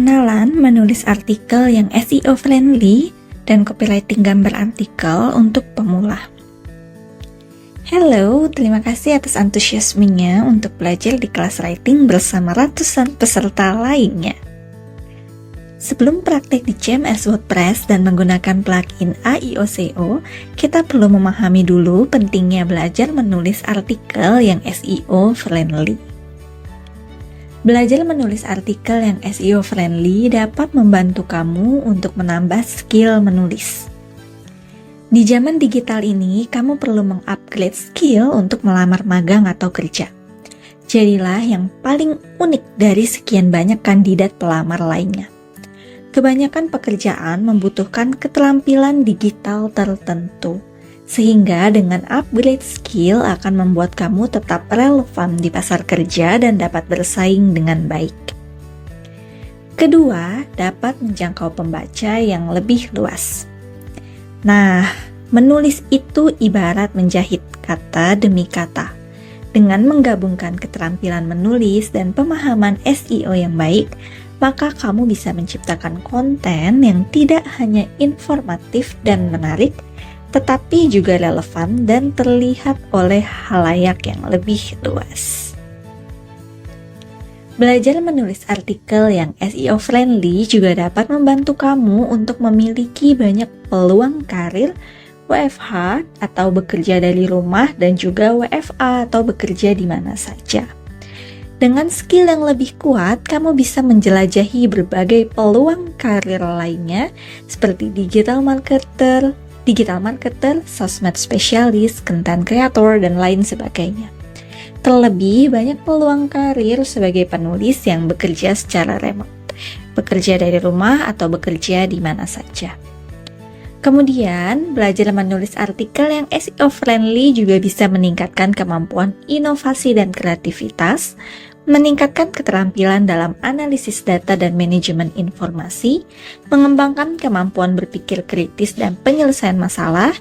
Pengenalan menulis artikel yang SEO friendly dan copywriting gambar artikel untuk pemula. Halo, terima kasih atas antusiasmenya untuk belajar di kelas writing bersama ratusan peserta lainnya. Sebelum praktek di CMS WordPress dan menggunakan plugin AIOSEO, kita perlu memahami dulu pentingnya belajar menulis artikel yang SEO friendly. Belajar menulis artikel yang SEO friendly dapat membantu kamu untuk menambah skill menulis. Di zaman digital ini, kamu perlu mengupgrade skill untuk melamar magang atau kerja. Jadilah yang paling unik dari sekian banyak kandidat pelamar lainnya. Kebanyakan pekerjaan membutuhkan keterampilan digital tertentu. Sehingga dengan upgrade skill akan membuat kamu tetap relevan di pasar kerja dan dapat bersaing dengan baik. Kedua, dapat menjangkau pembaca yang lebih luas. Nah, menulis itu ibarat menjahit kata demi kata. Dengan menggabungkan keterampilan menulis dan pemahaman SEO yang baik, maka kamu bisa menciptakan konten yang tidak hanya informatif dan menarik, tetapi juga relevan dan terlihat oleh khalayak yang lebih luas. Belajar menulis artikel yang SEO friendly juga dapat membantu kamu untuk memiliki banyak peluang karir WFH atau bekerja dari rumah dan juga WFA atau bekerja di mana saja. Dengan skill yang lebih kuat, kamu bisa menjelajahi berbagai peluang karir lainnya seperti digital marketer, sosmed spesialis, content creator, dan lain sebagainya. Terlebih, banyak peluang karir sebagai penulis yang bekerja secara remote, bekerja dari rumah atau bekerja di mana saja. Kemudian, belajar menulis artikel yang SEO friendly juga bisa meningkatkan kemampuan inovasi dan kreativitas, meningkatkan keterampilan dalam analisis data dan manajemen informasi, mengembangkan kemampuan berpikir kritis dan penyelesaian masalah,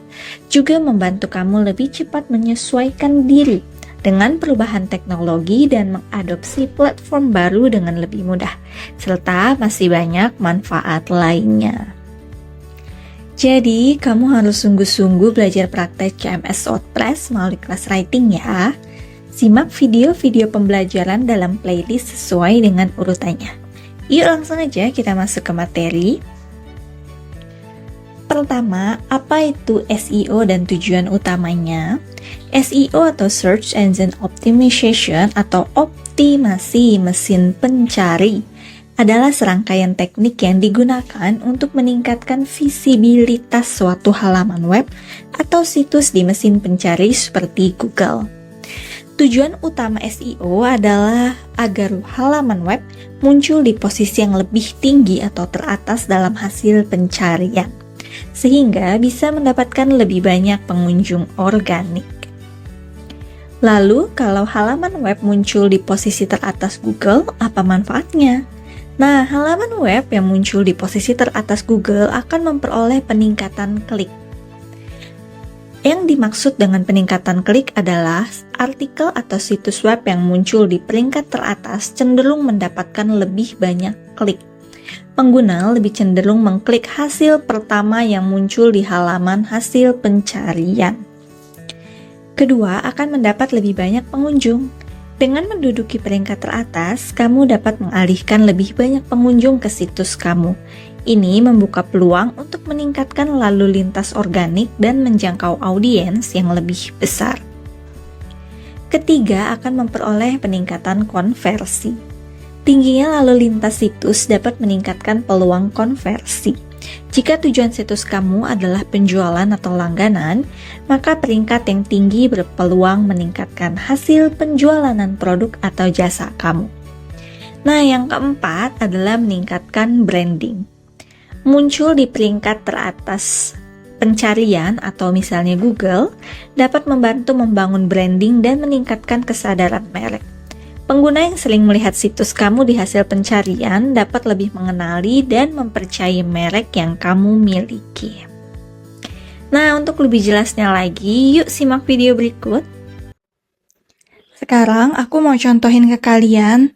juga membantu kamu lebih cepat menyesuaikan diri dengan perubahan teknologi dan mengadopsi platform baru dengan lebih mudah, serta masih banyak manfaat lainnya. Jadi, kamu harus sungguh-sungguh belajar praktek CMS WordPress melalui kelas writing ya. Simak video-video pembelajaran dalam playlist sesuai dengan urutannya. Yuk langsung aja kita masuk ke materi. Pertama, apa itu SEO dan tujuan utamanya? SEO atau Search Engine Optimization atau optimasi mesin pencari adalah serangkaian teknik yang digunakan untuk meningkatkan visibilitas suatu halaman web atau situs di mesin pencari seperti Google. Tujuan utama SEO adalah agar halaman web muncul di posisi yang lebih tinggi atau teratas dalam hasil pencarian, sehingga bisa mendapatkan lebih banyak pengunjung organik. Lalu, kalau halaman web muncul di posisi teratas Google, apa manfaatnya? Nah, halaman web yang muncul di posisi teratas Google akan memperoleh peningkatan klik. Yang dimaksud dengan peningkatan klik adalah artikel atau situs web yang muncul di peringkat teratas cenderung mendapatkan lebih banyak klik. Pengguna lebih cenderung mengklik hasil pertama yang muncul di halaman hasil pencarian. Kedua, akan mendapat lebih banyak pengunjung. Dengan menduduki peringkat teratas, kamu dapat mengalihkan lebih banyak pengunjung ke situs kamu. Ini membuka peluang untuk meningkatkan lalu lintas organik dan menjangkau audiens yang lebih besar. Ketiga, akan memperoleh peningkatan konversi. Tingginya lalu lintas situs dapat meningkatkan peluang konversi. Jika tujuan situs kamu adalah penjualan atau langganan, maka peringkat yang tinggi berpeluang meningkatkan hasil penjualan produk atau jasa kamu. Nah, yang keempat adalah meningkatkan branding. Muncul di peringkat teratas pencarian atau misalnya Google dapat membantu membangun branding dan meningkatkan kesadaran merek. Pengguna yang sering melihat situs kamu di hasil pencarian dapat lebih mengenali dan mempercayai merek yang kamu miliki. Nah, untuk lebih jelasnya lagi, yuk simak video berikut. Sekarang aku mau contohin ke kalian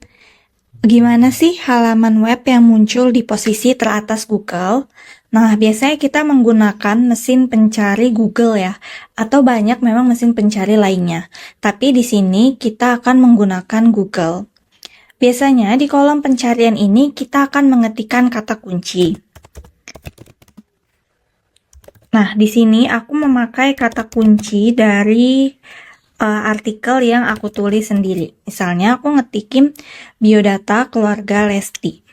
Gimana sih halaman web yang muncul di posisi teratas Google? Nah, biasanya kita menggunakan mesin pencari Google ya, atau banyak memang mesin pencari lainnya. Tapi di sini kita akan menggunakan Google. Biasanya di kolom pencarian ini kita akan mengetikkan kata kunci. Nah, di sini aku memakai kata kunci dari artikel yang aku tulis sendiri. Misalnya aku ngetikin biodata keluarga Lesti.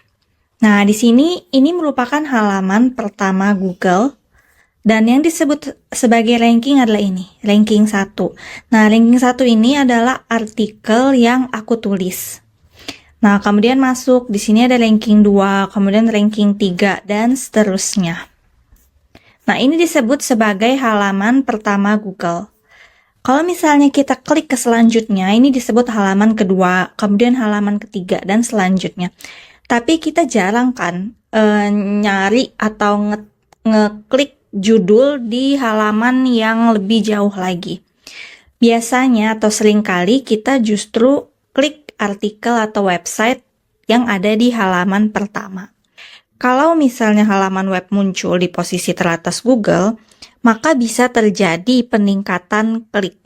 Nah, di sini ini merupakan halaman pertama Google dan yang disebut sebagai ranking adalah ini, ranking 1. Nah, ranking 1 ini adalah artikel yang aku tulis. Nah, kemudian masuk di sini ada ranking 2, kemudian ranking 3 dan seterusnya. Nah, ini disebut sebagai halaman pertama Google. Kalau misalnya kita klik ke selanjutnya, ini disebut halaman kedua, kemudian halaman ketiga, dan selanjutnya. Tapi kita jarang kan nyari atau ngeklik judul di halaman yang lebih jauh lagi. Biasanya atau seringkali kita justru klik artikel atau website yang ada di halaman pertama. Kalau misalnya halaman web muncul di posisi teratas Google, maka bisa terjadi peningkatan klik.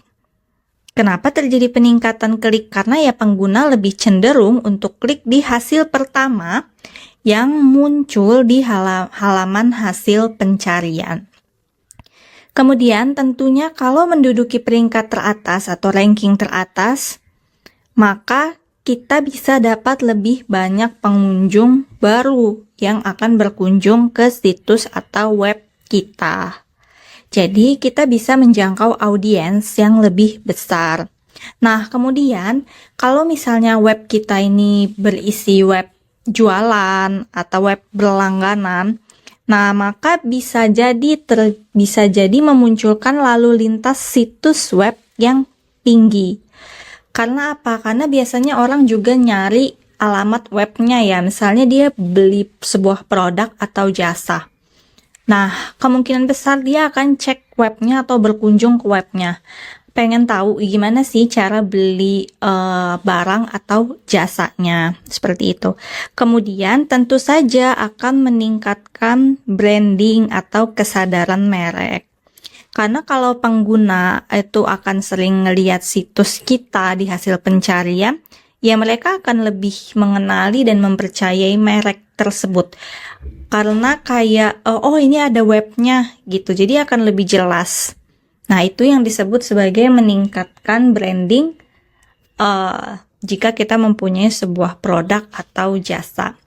Kenapa terjadi peningkatan klik? Karena ya pengguna lebih cenderung untuk klik di hasil pertama yang muncul di halaman hasil pencarian. Kemudian tentunya kalau menduduki peringkat teratas atau ranking teratas, maka kita bisa dapat lebih banyak pengunjung baru yang akan berkunjung ke situs atau web kita. Jadi kita bisa menjangkau audiens yang lebih besar. Nah, kemudian kalau misalnya web kita ini berisi web jualan atau web berlangganan, nah maka bisa jadi memunculkan lalu lintas situs web yang tinggi. Karena apa? Karena biasanya orang juga nyari alamat webnya ya. Misalnya dia beli sebuah produk atau jasa. Nah, kemungkinan besar dia akan cek webnya atau berkunjung ke webnya. Pengen tahu gimana sih cara beli barang atau jasanya. Seperti itu. Kemudian tentu saja akan meningkatkan branding atau kesadaran merek. Karena kalau pengguna itu akan sering ngelihat situs kita di hasil pencarian, ya mereka akan lebih mengenali dan mempercayai merek tersebut. Karena kayak, oh ini ada webnya gitu, jadi akan lebih jelas. Nah, itu yang disebut sebagai meningkatkan branding jika kita mempunyai sebuah produk atau jasa.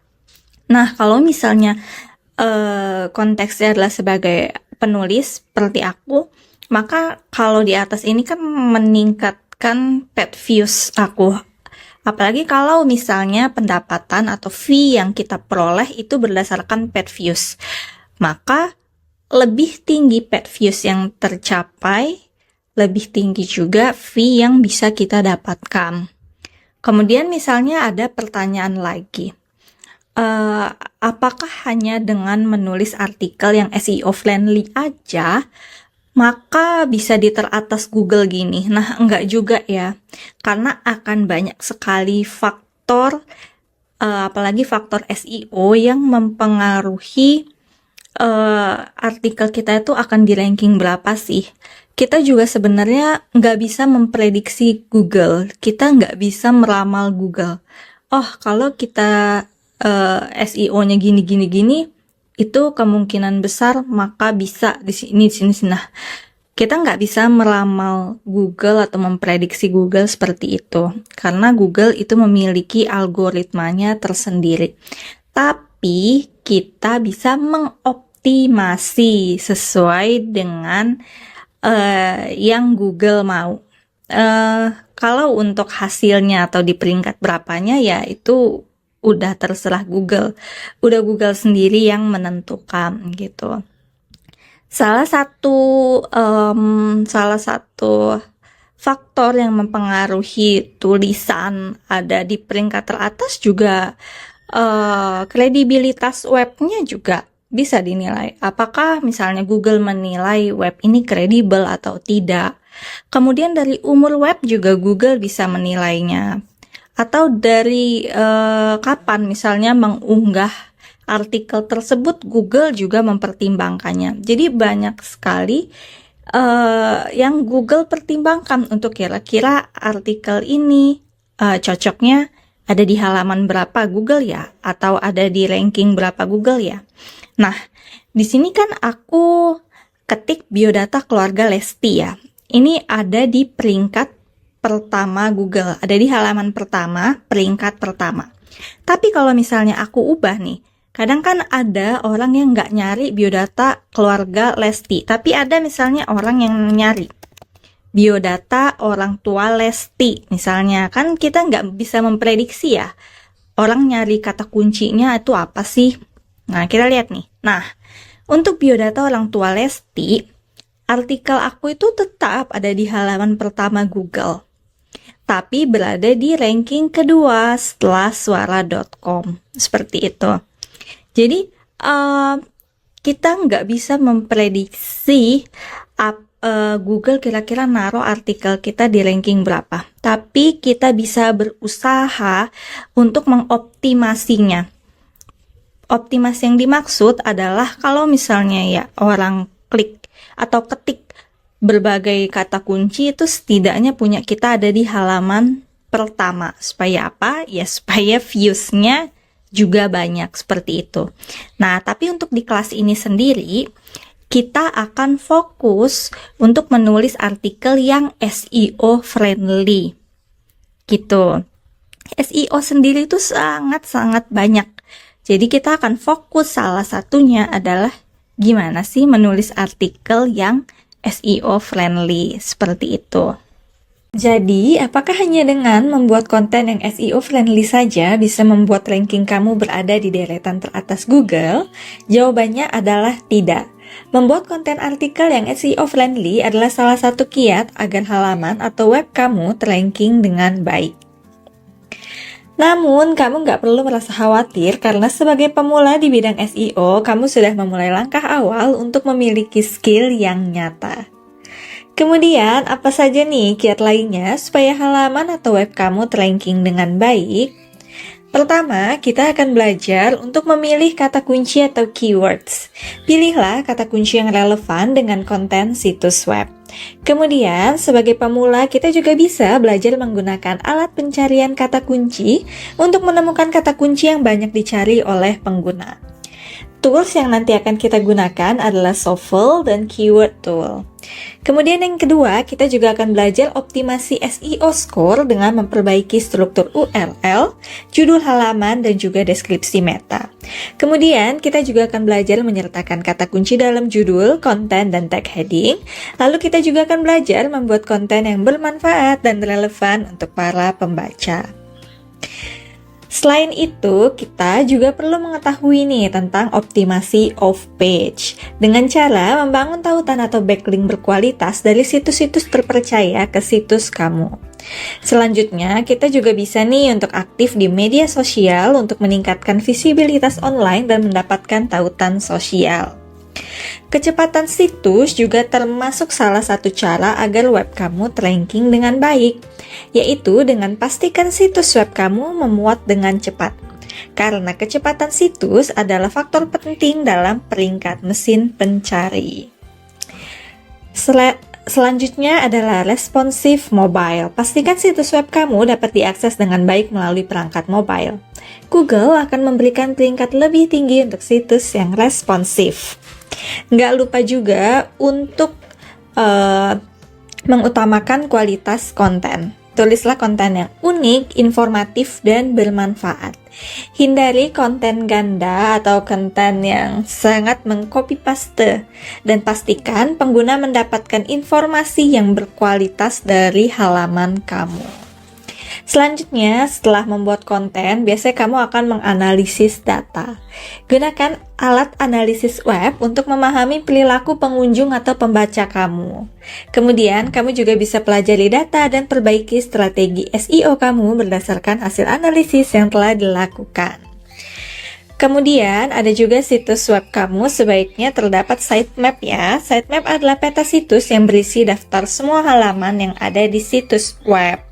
Nah, kalau misalnya konteksnya adalah sebagai penulis seperti aku, maka kalau di atas ini kan meningkatkan page views aku. Apalagi kalau misalnya pendapatan atau fee yang kita peroleh itu berdasarkan page views, maka lebih tinggi page views yang tercapai, lebih tinggi juga fee yang bisa kita dapatkan. Kemudian misalnya ada pertanyaan lagi. Apakah hanya dengan menulis artikel yang SEO friendly aja maka bisa di teratas Google gini? Nah, enggak juga ya, karena akan banyak sekali faktor, apalagi faktor SEO yang mempengaruhi artikel kita itu akan di ranking berapa sih. Kita juga sebenarnya nggak bisa memprediksi Google, kita nggak bisa meramal Google. Oh, kalau kita SEO-nya gini, itu kemungkinan besar maka bisa di sini. Nah, kita nggak bisa meramal Google atau memprediksi Google seperti itu, karena Google itu memiliki algoritmanya tersendiri. Tapi kita bisa mengoptimasi sesuai dengan yang Google mau. Kalau untuk hasilnya atau di peringkat berapanya ya itu udah terserah Google. Udah Google sendiri yang menentukan gitu. Salah satu faktor yang mempengaruhi tulisan ada di peringkat teratas juga kredibilitas webnya juga bisa dinilai. Apakah misalnya Google menilai web ini kredibel atau tidak. Kemudian dari umur web juga Google bisa menilainya. atau dari kapan misalnya mengunggah artikel tersebut, Google juga mempertimbangkannya. Jadi banyak sekali yang Google pertimbangkan untuk kira-kira artikel ini cocoknya ada di halaman berapa Google ya, atau ada di ranking berapa Google ya. Nah, di sini kan aku ketik biodata keluarga Lesti ya. Ini ada di peringkat pertama Google, ada di halaman pertama, peringkat pertama. Tapi kalau misalnya aku ubah nih, kadang kan ada orang yang nggak nyari biodata keluarga Lesti, tapi ada misalnya orang yang nyari biodata orang tua Lesti. Misalnya, kan kita nggak bisa memprediksi ya, orang nyari kata kuncinya itu apa sih? Nah, kita lihat nih. Nah, untuk biodata orang tua Lesti, artikel aku itu tetap ada di halaman pertama Google, tapi berada di ranking kedua setelah suara.com. Seperti itu. Jadi, kita nggak bisa memprediksi Google kira-kira naruh artikel kita di ranking berapa. Tapi kita bisa berusaha untuk mengoptimasinya. Optimasi yang dimaksud adalah kalau misalnya ya orang klik atau ketik berbagai kata kunci, itu setidaknya punya kita ada di halaman pertama. Supaya apa? Ya supaya views-nya juga banyak, seperti itu. Nah, tapi untuk di kelas ini sendiri, kita akan fokus untuk menulis artikel yang SEO friendly. Gitu. SEO sendiri itu sangat-sangat banyak. Jadi kita akan fokus, salah satunya adalah gimana sih menulis artikel yang SEO friendly, seperti itu. Jadi, apakah hanya dengan membuat konten yang SEO friendly saja bisa membuat ranking kamu berada di deretan teratas Google? Jawabannya adalah tidak. Membuat konten artikel yang SEO friendly adalah salah satu kiat agar halaman atau web kamu terranking dengan baik. Namun, kamu nggak perlu merasa khawatir karena sebagai pemula di bidang SEO, kamu sudah memulai langkah awal untuk memiliki skill yang nyata. Kemudian, apa saja nih kiat lainnya supaya halaman atau web kamu terranking dengan baik? Pertama, kita akan belajar untuk memilih kata kunci atau keywords. Pilihlah kata kunci yang relevan dengan konten situs web. Kemudian, sebagai pemula, kita juga bisa belajar menggunakan alat pencarian kata kunci untuk menemukan kata kunci yang banyak dicari oleh pengguna. Tools yang nanti akan kita gunakan adalah Shuffle dan Keyword Tool. Kemudian yang kedua, kita juga akan belajar optimasi SEO score dengan memperbaiki struktur URL, judul halaman, dan juga deskripsi meta. Kemudian, kita juga akan belajar menyertakan kata kunci dalam judul, konten, dan tag heading. Lalu kita juga akan belajar membuat konten yang bermanfaat dan relevan untuk para pembaca. Selain itu, kita juga perlu mengetahui nih tentang optimasi off-page dengan cara membangun tautan atau backlink berkualitas dari situs-situs terpercaya ke situs kamu. Selanjutnya, kita juga bisa nih untuk aktif di media sosial untuk meningkatkan visibilitas online dan mendapatkan tautan sosial. Kecepatan situs juga termasuk salah satu cara agar web kamu terranking dengan baik, yaitu dengan pastikan situs web kamu memuat dengan cepat. Karena kecepatan situs adalah faktor penting dalam peringkat mesin pencari. Selanjutnya adalah responsive mobile. Pastikan situs web kamu dapat diakses dengan baik melalui perangkat mobile. Google akan memberikan peringkat lebih tinggi untuk situs yang responsif. Nggak lupa juga untuk mengutamakan kualitas konten. Tulislah konten yang unik, informatif, dan bermanfaat. Hindari konten ganda atau konten yang sangat mengcopy paste, dan pastikan pengguna mendapatkan informasi yang berkualitas dari halaman kamu. Selanjutnya, setelah membuat konten, biasanya kamu akan menganalisis data. Gunakan alat analisis web untuk memahami perilaku pengunjung atau pembaca kamu. Kemudian, kamu juga bisa pelajari data dan perbaiki strategi SEO kamu berdasarkan hasil analisis yang telah dilakukan. Kemudian, ada juga situs web kamu sebaiknya terdapat sitemap ya. Sitemap adalah peta situs yang berisi daftar semua halaman yang ada di situs web.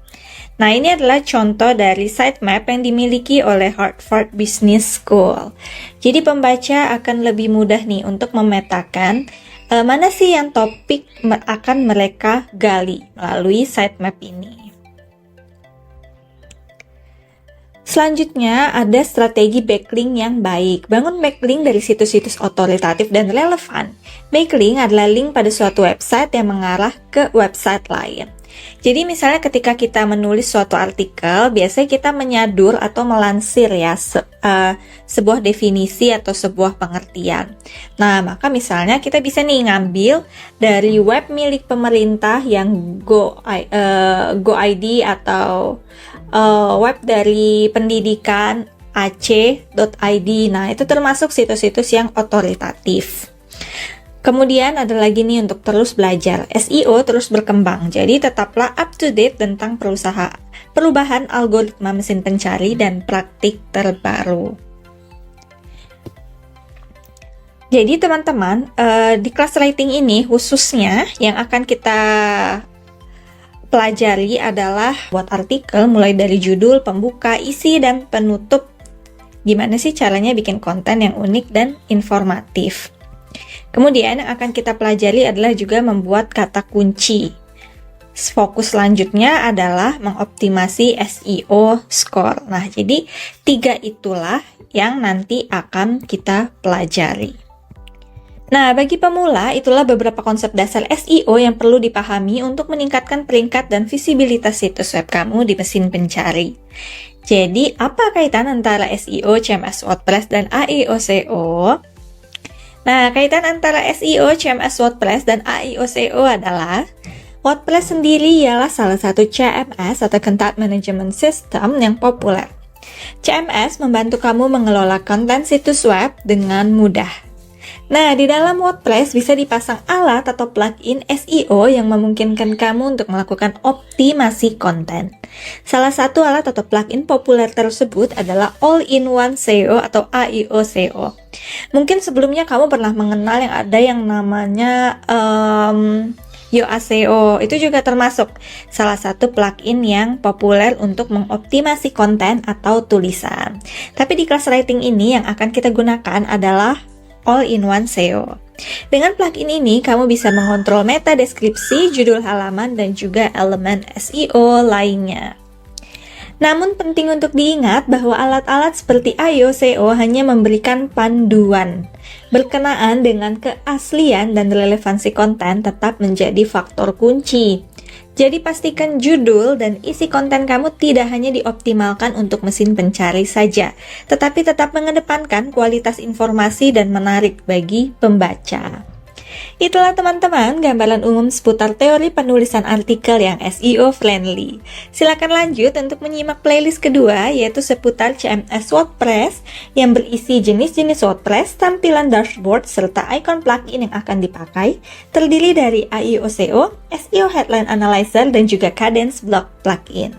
Nah, ini adalah contoh dari sitemap yang dimiliki oleh Harvard Business School. Jadi pembaca akan lebih mudah nih untuk memetakan mana sih yang topik akan mereka gali melalui sitemap ini. Selanjutnya ada strategi backlink yang baik. Bangun backlink dari situs-situs otoritatif dan relevan. Backlink adalah link pada suatu website yang mengarah ke website lain. Jadi misalnya ketika kita menulis suatu artikel, biasanya kita menyadur atau melansir ya sebuah definisi atau sebuah pengertian. Nah, maka misalnya kita bisa nih ngambil dari web milik pemerintah yang GoID atau web dari pendidikan ac.id. Nah, itu termasuk situs-situs yang otoritatif. Kemudian ada lagi nih untuk terus belajar. SEO terus berkembang, jadi tetaplah up to date tentang perubahan algoritma mesin pencari dan praktik terbaru. Jadi teman-teman, di kelas writing ini khususnya yang akan kita pelajari adalah buat artikel mulai dari judul, pembuka, isi, dan penutup. Gimana sih caranya bikin konten yang unik dan informatif. Kemudian yang akan kita pelajari adalah juga membuat kata kunci. Fokus selanjutnya adalah mengoptimasi SEO score. Nah, jadi 3 itulah yang nanti akan kita pelajari. Nah, bagi pemula, itulah beberapa konsep dasar SEO yang perlu dipahami untuk meningkatkan peringkat dan visibilitas situs web kamu di mesin pencari. Jadi, apa kaitan antara SEO, CMS WordPress, dan AIO SEO? Nah, kaitan antara SEO, CMS WordPress, dan AIO SEO adalah WordPress sendiri ialah salah satu CMS atau Content Management System yang populer. CMS membantu kamu mengelola konten situs web dengan mudah. Nah, di dalam WordPress bisa dipasang alat atau plugin SEO yang memungkinkan kamu untuk melakukan optimasi konten. Salah satu alat atau plugin populer tersebut adalah All-in-One SEO atau AIO SEO. Mungkin sebelumnya kamu pernah mengenal yang ada yang namanya Yoast SEO. Itu juga termasuk salah satu plugin yang populer untuk mengoptimasi konten atau tulisan. Tapi di kelas writing ini yang akan kita gunakan adalah All-in-One SEO. Dengan plugin ini, kamu bisa mengontrol meta deskripsi, judul halaman, dan juga elemen SEO lainnya. Namun penting untuk diingat bahwa alat-alat seperti AIO SEO hanya memberikan panduan. Berkenaan dengan keaslian dan relevansi konten tetap menjadi faktor kunci. Jadi pastikan judul dan isi konten kamu tidak hanya dioptimalkan untuk mesin pencari saja, tetapi tetap mengedepankan kualitas informasi dan menarik bagi pembaca. Itulah teman-teman gambaran umum seputar teori penulisan artikel yang SEO friendly. Silakan lanjut untuk menyimak playlist kedua yaitu seputar CMS WordPress yang berisi jenis-jenis WordPress, tampilan dashboard, serta ikon plugin yang akan dipakai, terdiri dari AIO SEO, SEO Headline Analyzer, dan juga Kadence Blog plugin.